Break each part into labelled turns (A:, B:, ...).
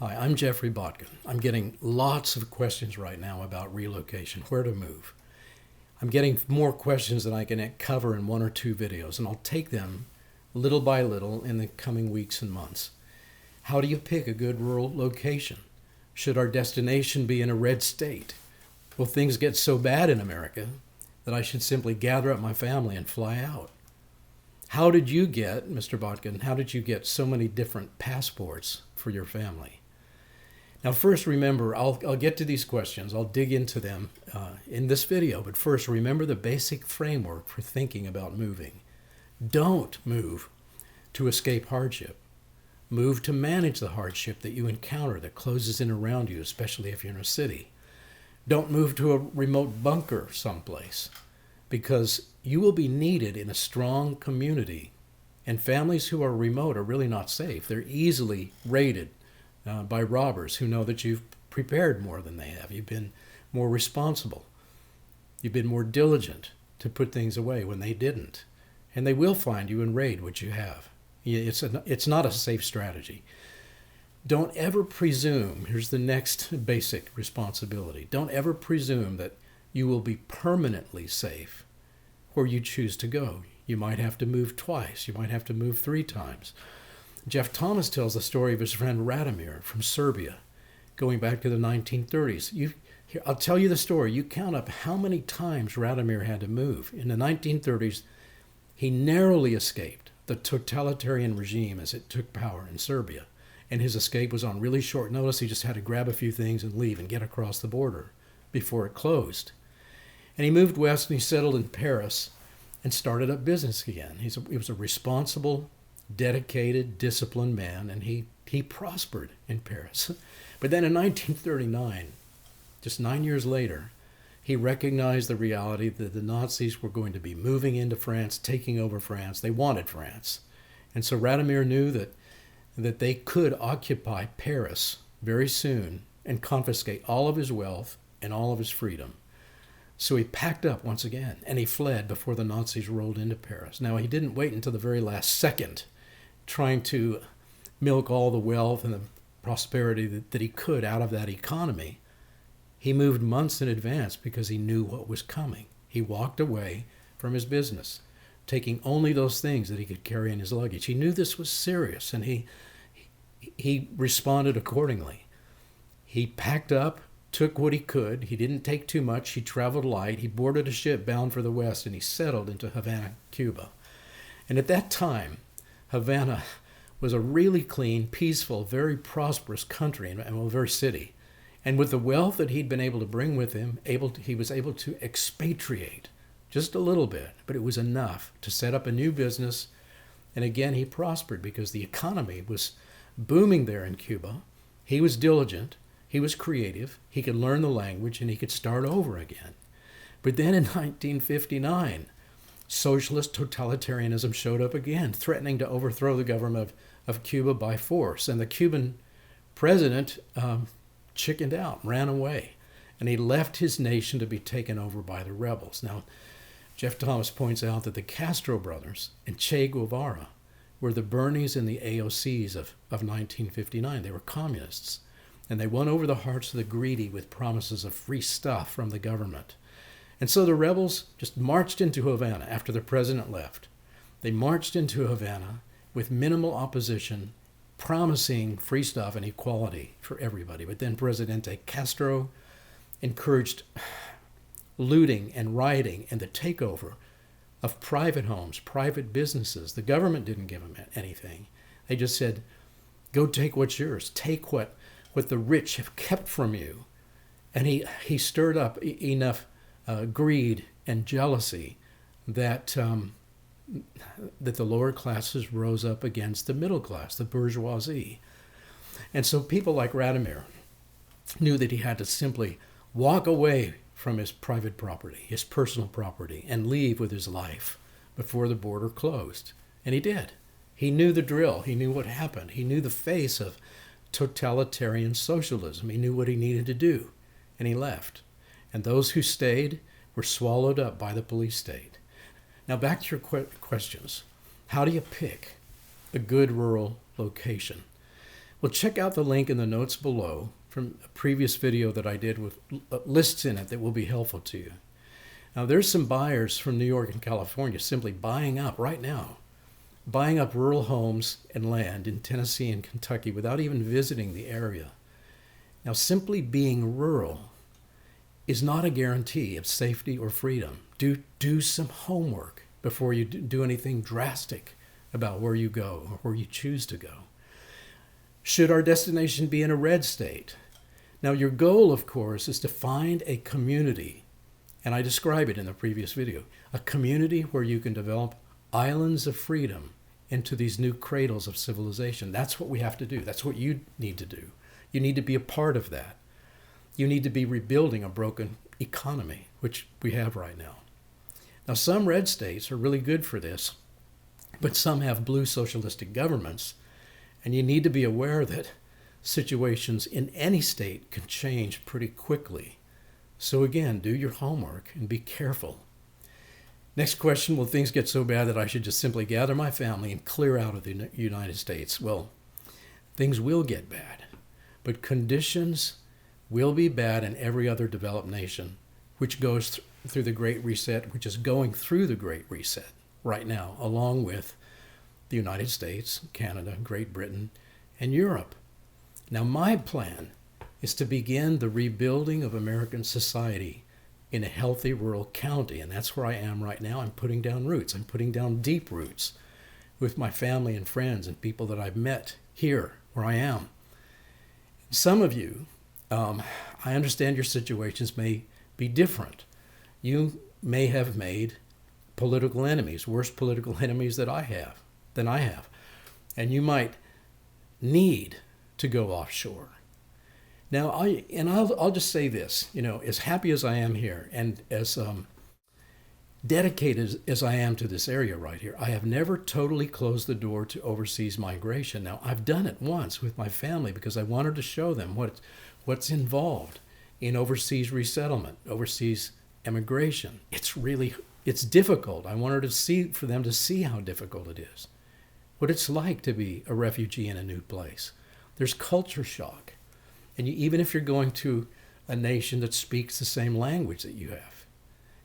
A: Hi, I'm Geoffrey Botkin. I'm getting lots of questions right now about relocation, where to move. I'm getting more questions than I can cover in one or two videos, and I'll take them little by little in the coming weeks and months. How do you pick a good rural location? Should our destination be in a red state? Will things get so bad in America that I should simply gather up my family and fly out? How did you get, Mr. Botkin, how did you get so many different passports for your family? Now, first, remember, I'll get to these questions. I'll dig into them in this video. But first, remember the basic framework for thinking about moving. Don't move to escape hardship. Move to manage the hardship that you encounter that closes in around you, especially if you're in a city. Don't move to a remote bunker someplace, because you will be needed in a strong community. And families who are remote are really not safe. They're easily raided by robbers who know that you've prepared more than they have. You've been more responsible. You've been more diligent to put things away when they didn't. And they will find you and raid what you have. It's not a safe strategy. Don't ever presume, here's the next basic responsibility, don't ever presume that you will be permanently safe where you choose to go. You might have to move twice. You might have to move 3 times. Jeff Thomas tells the story of his friend Radomir from Serbia, going back to the 1930s. I'll tell you the story. You count up how many times Radomir had to move. In the 1930s, he narrowly escaped the totalitarian regime as it took power in Serbia. And his escape was on really short notice. He just had to grab a few things and leave and get across the border before it closed. And he moved west and he settled in Paris and started up business again. He was a responsible, dedicated, disciplined man, and he prospered in Paris. But then in 1939, just 9 years later, he recognized the reality that the Nazis were going to be moving into France, taking over France. They wanted France. And so Radomir knew that they could occupy Paris very soon and confiscate all of his wealth and all of his freedom. So he packed up once again, and he fled before the Nazis rolled into Paris. Now, he didn't wait until the very last second, trying to milk all the wealth and the prosperity that he could out of that economy. He moved months in advance because he knew what was coming. He walked away from his business, taking only those things that he could carry in his luggage. He knew this was serious, and he responded accordingly. He packed up, took what he could. He didn't take too much. He traveled light. He boarded a ship bound for the west, and he settled into Havana, Cuba. And at that time, Havana was a really clean, peaceful, very prosperous country and a very city. And with the wealth that he'd been able to bring with him, he was able to expatriate just a little bit, but it was enough to set up a new business. And again, he prospered because the economy was booming there in Cuba. He was diligent. He was creative. He could learn the language, and he could start over again. But then in 1959, socialist totalitarianism showed up again, threatening to overthrow the government of Cuba by force. And the Cuban president chickened out, ran away, and he left his nation to be taken over by the rebels. Now, Jeff Thomas points out that the Castro brothers and Che Guevara were the Bernies and the AOCs of 1959. They were communists, and they won over the hearts of the greedy with promises of free stuff from the government. And so the rebels just marched into Havana after the president left. They marched into Havana with minimal opposition, promising free stuff and equality for everybody. But then Presidente Castro encouraged looting and rioting and the takeover of private homes, private businesses. The government didn't give them anything. They just said, go take what's yours. Take what the rich have kept from you. And he stirred up enough greed and jealousy that the lower classes rose up against the middle class, the bourgeoisie. And so people like Radomir knew that he had to simply walk away from his private property, his personal property, and leave with his life before the border closed. And he did. He knew the drill. He knew what happened. He knew the face of totalitarian socialism. He knew what he needed to do. And he left. And those who stayed were swallowed up by the police state. Now back to your questions. How do you pick a good rural location? Well, check out the link in the notes below from a previous video that I did with lists in it that will be helpful to you. Now, there's some buyers from New York and California simply buying up right now, buying up rural homes and land in Tennessee and Kentucky without even visiting the area. Now, simply being rural is not a guarantee of safety or freedom. Do some homework before you do anything drastic about where you go or where you choose to go. Should our destination be in a red state? Now, your goal, of course, is to find a community, and I describe it in the previous video, a community where you can develop islands of freedom into these new cradles of civilization. That's what we have to do. That's what you need to do. You need to be a part of that. You need to be rebuilding a broken economy, which we have right now. Now, some red states are really good for this, but some have blue socialistic governments, and you need to be aware that situations in any state can change pretty quickly. So again, do your homework and be careful. Next question, will things get so bad that I should just simply gather my family and clear out of the United States? Well, things will get bad, but conditions will be bad in every other developed nation, which goes through the Great Reset, which is going through the Great Reset right now, along with the United States, Canada, Great Britain, and Europe. Now, my plan is to begin the rebuilding of American society in a healthy rural county, and that's where I am right now. I'm putting down roots. I'm putting down deep roots with my family and friends and people that I've met here where I am. Some of you, I understand your situations may be different. You may have made political enemies, worse political enemies than I have. And you might need to go offshore. Now, I'll just say this, as happy as I am here and as dedicated as I am to this area right here, I have never totally closed the door to overseas migration. Now, I've done it once with my family because I wanted to show them what's involved in overseas resettlement, overseas immigration. It's difficult. I wanted for them to see how difficult it is, what it's like to be a refugee in a new place. There's culture shock. And even if you're going to a nation that speaks the same language that you have.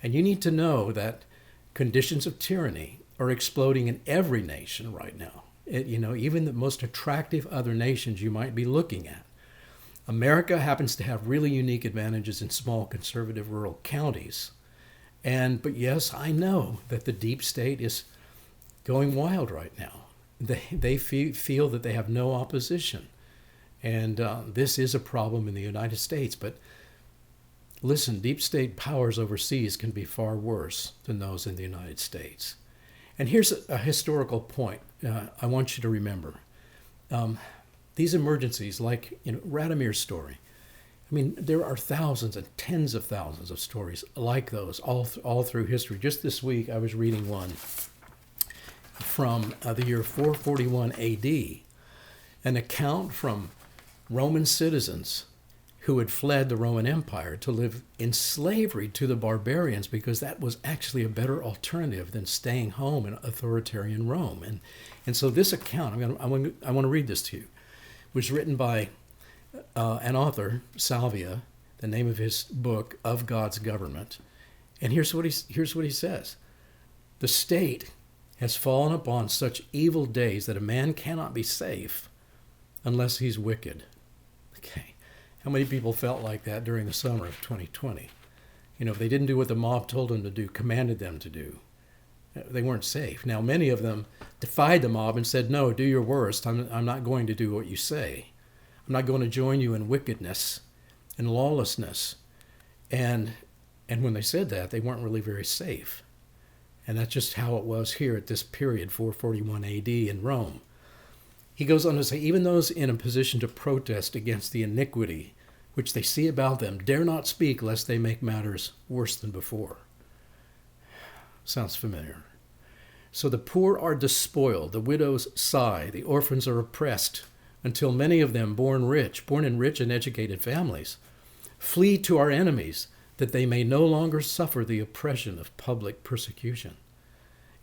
A: And you need to know that conditions of tyranny are exploding in every nation right now. Even the most attractive other nations you might be looking at. America happens to have really unique advantages in small conservative rural counties. But yes, I know that the deep state is going wild right now. They feel that they have no opposition. And this is a problem in the United States. But listen, deep state powers overseas can be far worse than those in the United States. And here's a historical point I want you to remember. These emergencies, like Radimir's story, there are thousands and tens of thousands of stories like those all through history. Just this week, I was reading one from the year 441 AD, an account from Roman citizens who had fled the Roman Empire to live in slavery to the barbarians because that was actually a better alternative than staying home in authoritarian Rome. And so this account, I want to read this to you, was written by an author, Salvia, the name of his book, Of God's Government. And here's what he says. The state has fallen upon such evil days that a man cannot be safe unless he's wicked. Okay. How many people felt like that during the summer of 2020? If they didn't do what the mob told them to do, commanded them to do, they weren't safe. Now, many of them defied the mob and said, no, do your worst. I'm not going to do what you say. I'm not going to join you in wickedness and lawlessness. And when they said that, they weren't really very safe. And that's just how it was here at this period, 441 AD in Rome. He goes on to say, even those in a position to protest against the iniquity which they see about them dare not speak lest they make matters worse than before. Sounds familiar. So the poor are despoiled, the widows sigh, the orphans are oppressed, until many of them born in rich and educated families, flee to our enemies, that they may no longer suffer the oppression of public persecution.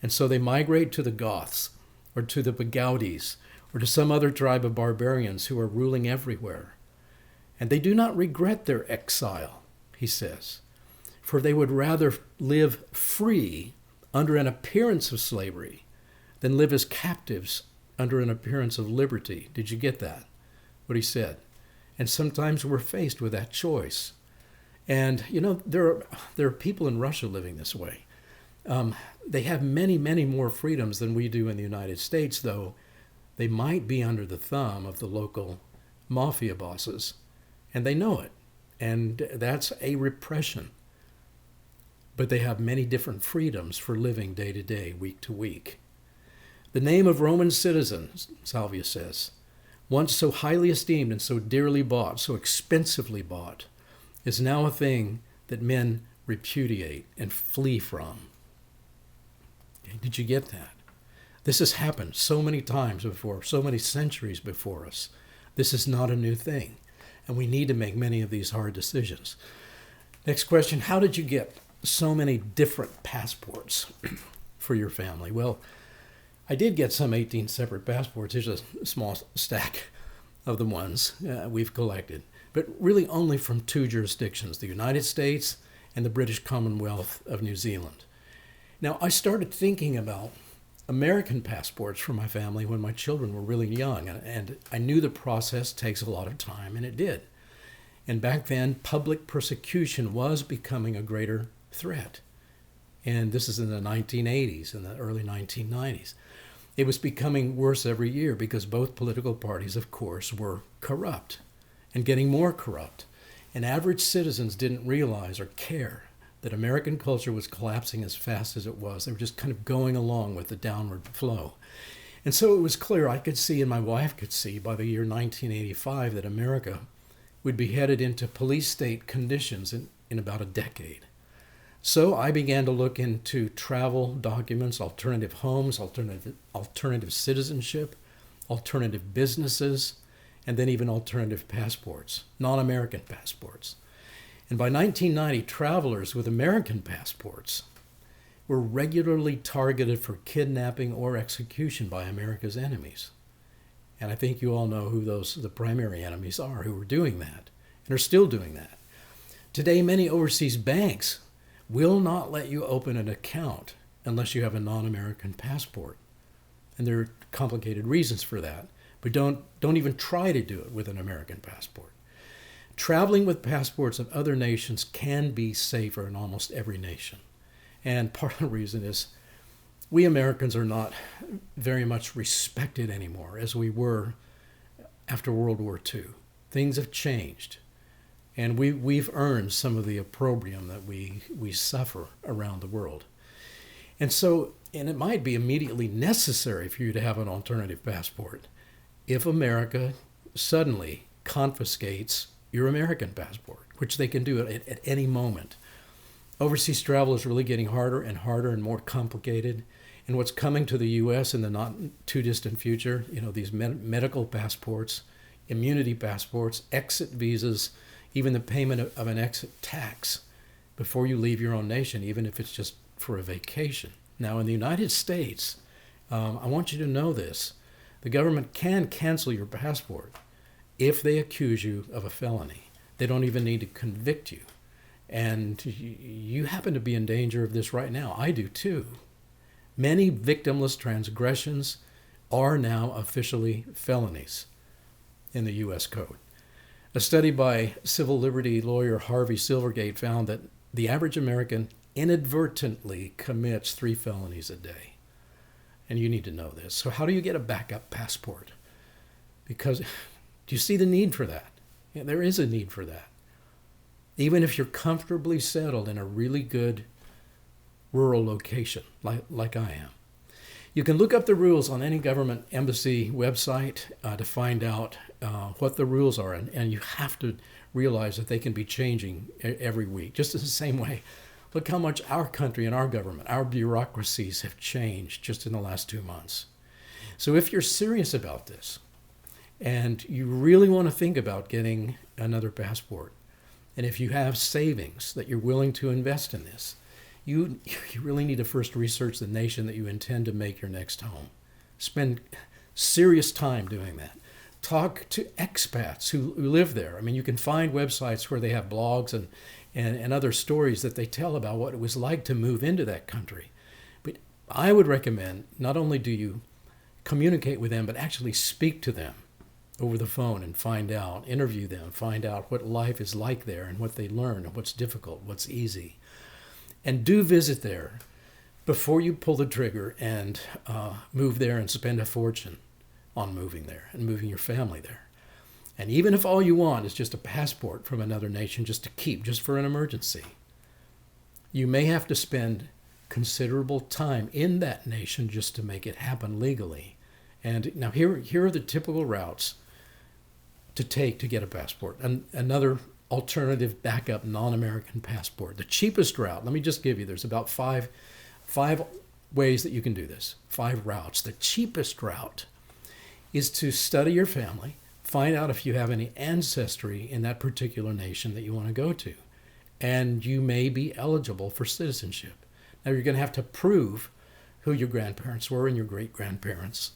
A: And so they migrate to the Goths, or to the Bagaudies, or to some other tribe of barbarians who are ruling everywhere. And they do not regret their exile, he says, for they would rather live free under an appearance of slavery than live as captives under an appearance of liberty. Did you get that? What he said. And sometimes we're faced with that choice. And, there are people in Russia living this way. They have many, many more freedoms than we do in the United States, though they might be under the thumb of the local mafia bosses, and they know it. And that's a repression. But they have many different freedoms for living day to day, week to week. The name of Roman citizens, Salvia says, once so highly esteemed and so dearly bought, so expensively bought, is now a thing that men repudiate and flee from. Did you get that? This has happened so many times before, so many centuries before us. This is not a new thing, and we need to make many of these hard decisions. Next question, how did you get so many different passports for your family? Well, I did get some 18 separate passports. Here's a small stack of the ones we've collected, but really only from two jurisdictions, the United States and the British Commonwealth of New Zealand. Now, I started thinking about American passports for my family when my children were really young, and I knew the process takes a lot of time, and it did. And back then, public persecution was becoming a greater threat. And this is in the 1980s and the early 1990s. It was becoming worse every year because both political parties, of course, were corrupt and getting more corrupt. And average citizens didn't realize or care that American culture was collapsing as fast as it was. They were just kind of going along with the downward flow. And so it was clear, I could see and my wife could see by the year 1985 that America would be headed into police state conditions in about a decade. So I began to look into travel documents, alternative homes, alternative citizenship, alternative businesses, and then even alternative passports, non-American passports. And by 1990, travelers with American passports were regularly targeted for kidnapping or execution by America's enemies. And I think you all know who the primary enemies are who were doing that and are still doing that. Today, many overseas banks will not let you open an account unless you have a non-American passport. And there are complicated reasons for that. But don't even try to do it with an American passport. Traveling with passports of other nations can be safer in almost every nation. And part of the reason is we Americans are not very much respected anymore as we were after World War II. Things have changed. And we've earned some of the opprobrium that we suffer around the world. And it might be immediately necessary for you to have an alternative passport if America suddenly confiscates your American passport, which they can do at any moment. Overseas travel is really getting harder and harder and more complicated. And what's coming to the U.S. in the not too distant future, these medical passports, immunity passports, exit visas, even the payment of an exit tax before you leave your own nation, even if it's just for a vacation. Now, in the United States, I want you to know this. The government can cancel your passport if they accuse you of a felony. They don't even need to convict you. And you happen to be in danger of this right now. I do too. Many victimless transgressions are now officially felonies in the U.S. Code. A study by civil liberty lawyer Harvey Silvergate found that the average American inadvertently commits 3 felonies a day. And you need to know this. So how do you get a backup passport? Because do you see the need for that? Yeah, there is a need for that. Even if you're comfortably settled in a really good rural location, like I am. You can look up the rules on any government embassy website to find out what the rules are. And you have to realize that they can be changing every week. Just in the same way, look how much our country and our government, our bureaucracies have changed just in the last 2 months. So if you're serious about this, and you really want to think about getting another passport, and if you have savings that you're willing to invest in this, you really need to first research the nation that you intend to make your next home. Spend serious time doing that. Talk to expats who live there. I mean, you can find websites where they have blogs and other stories that they tell about what it was like to move into that country. But I would recommend not only do you communicate with them, but actually speak to them over the phone and find out, interview them, find out what life is like there and what they learn and what's difficult, what's easy. And do visit there before you pull the trigger and move there and spend a fortune on moving there and moving your family there. And even if all you want is just a passport from another nation just to keep, just for an emergency, you may have to spend considerable time in that nation just to make it happen legally. And now here are the typical routes to take to get a passport. And another alternative backup non-American passport. The cheapest route, let me just give you, there's about five ways that you can do this, 5 routes. The cheapest route is to study your family, find out if you have any ancestry in that particular nation that you want to go to. And you may be eligible for citizenship. Now you're going to have to prove who your grandparents were and your great-grandparents,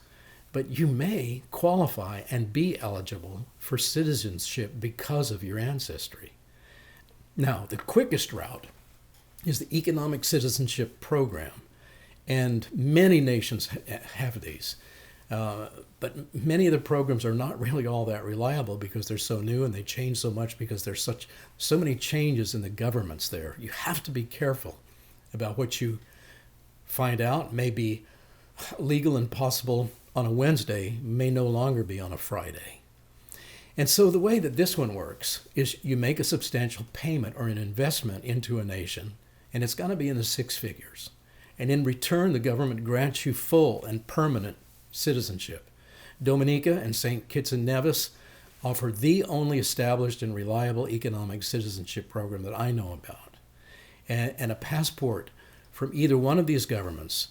A: but you may qualify and be eligible for citizenship because of your ancestry. Now, the quickest route is the Economic Citizenship Program, and many nations have these. But many of the programs are not really all that reliable because they're so new and they change so much because there's so many changes in the governments there. You have to be careful about what you find out. May be legal and possible on a Wednesday, may no longer be on a Friday. And so the way that this one works is you make a substantial payment or an investment into a nation, and it's going to be in the 6 figures. And in return, the government grants you full and permanent citizenship. Dominica and St. Kitts and Nevis offer the only established and reliable economic citizenship program that I know about. And a passport from either one of these governments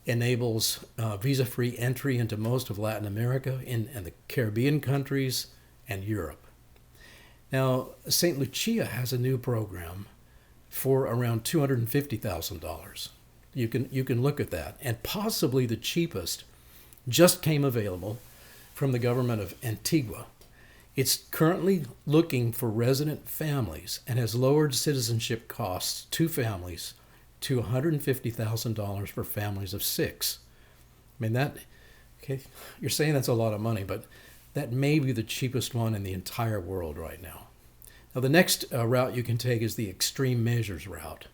A: enables visa-free entry into most of Latin America and the Caribbean countries and Europe. Now, St. Lucia has a new program for around $250,000. You can look at that. And possibly the cheapest just came available from the government of Antigua. It's currently looking for resident families and has lowered citizenship costs to families to $150,000 for families of 6. I mean, you're saying that's a lot of money, but that may be the cheapest one in the entire world right now. Now, the next route you can take is the extreme measures route.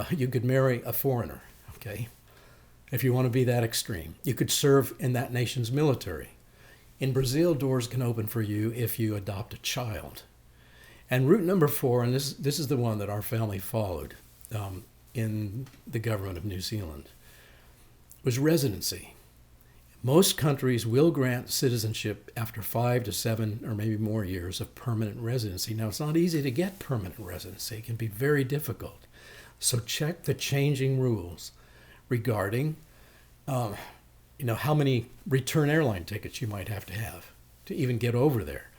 A: You could marry a foreigner, okay, if you want to be that extreme. You could serve in that nation's military. In Brazil, doors can open for you if you adopt a child. And route number 4, and this is the one that our family followed in the government of New Zealand, was residency. Most countries will grant citizenship after 5 to 7 or maybe more years of permanent residency. Now, it's not easy to get permanent residency. It can be very difficult. So check the changing rules regarding how many return airline tickets you might have to even get over there.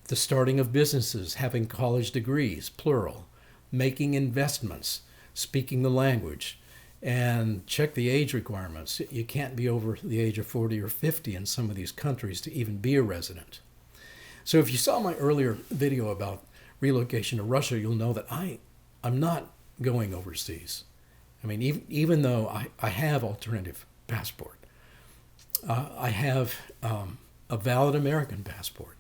A: The starting of businesses, having college degrees, plural, making investments, speaking the language, and check the age requirements. You can't be over the age of 40 or 50 in some of these countries to even be a resident. So if you saw my earlier video about relocation to Russia, you'll know that I'm not going overseas. I mean, even though I have alternative passport, I have a valid American passport.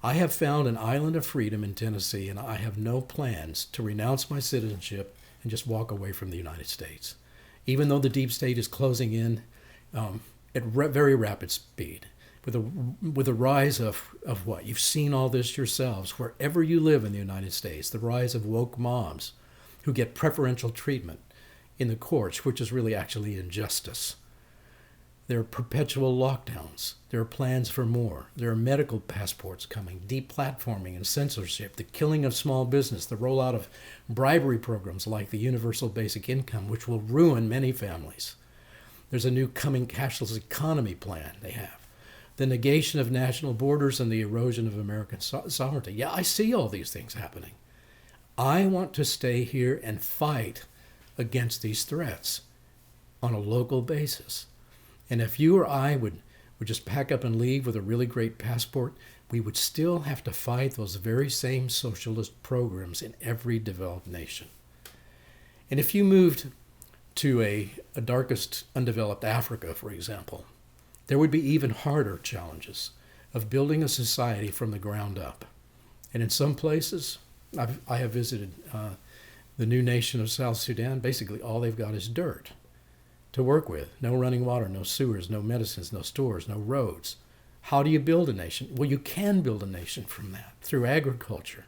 A: I have found an island of freedom in Tennessee, and I have no plans to renounce my citizenship and just walk away from the United States, even though the deep state is closing in at very rapid speed. With the rise of what? You've seen all this yourselves. Wherever you live in the United States, the rise of woke moms who get preferential treatment in the courts, which is really actually injustice. There are perpetual lockdowns. There are plans for more. There are medical passports coming, deplatforming and censorship, the killing of small business, the rollout of bribery programs like the Universal Basic Income, which will ruin many families. There's a new coming cashless economy plan they have. The negation of national borders and the erosion of American sovereignty. Yeah, I see all these things happening. I want to stay here and fight against these threats on a local basis. And if you or I would would just pack up and leave with a really great passport, we would still have to fight those very same socialist programs in every developed nation. And if you moved to a darkest undeveloped Africa, for example, there would be even harder challenges of building a society from the ground up. And in some places, I have visited the new nation of South Sudan. Basically, all they've got is dirt to work with. No running water, no sewers, no medicines, no stores, no roads. How do you build a nation? Well, you can build a nation from that, through agriculture.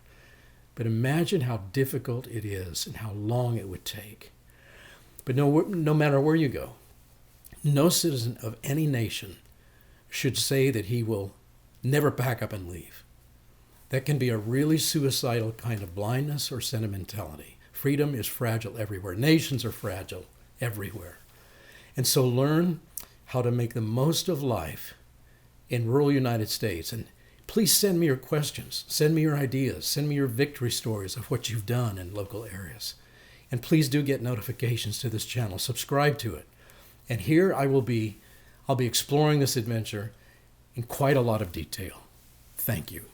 A: But imagine how difficult it is and how long it would take. But no matter where you go, no citizen of any nation should say that he will never pack up and leave. That can be a really suicidal kind of blindness or sentimentality. Freedom is fragile everywhere. Nations are fragile everywhere. And so learn how to make the most of life in rural United States. And please send me your questions. Send me your ideas. Send me your victory stories of what you've done in local areas. And please do get notifications to this channel. Subscribe to it. And here I'll be exploring this adventure in quite a lot of detail. Thank you.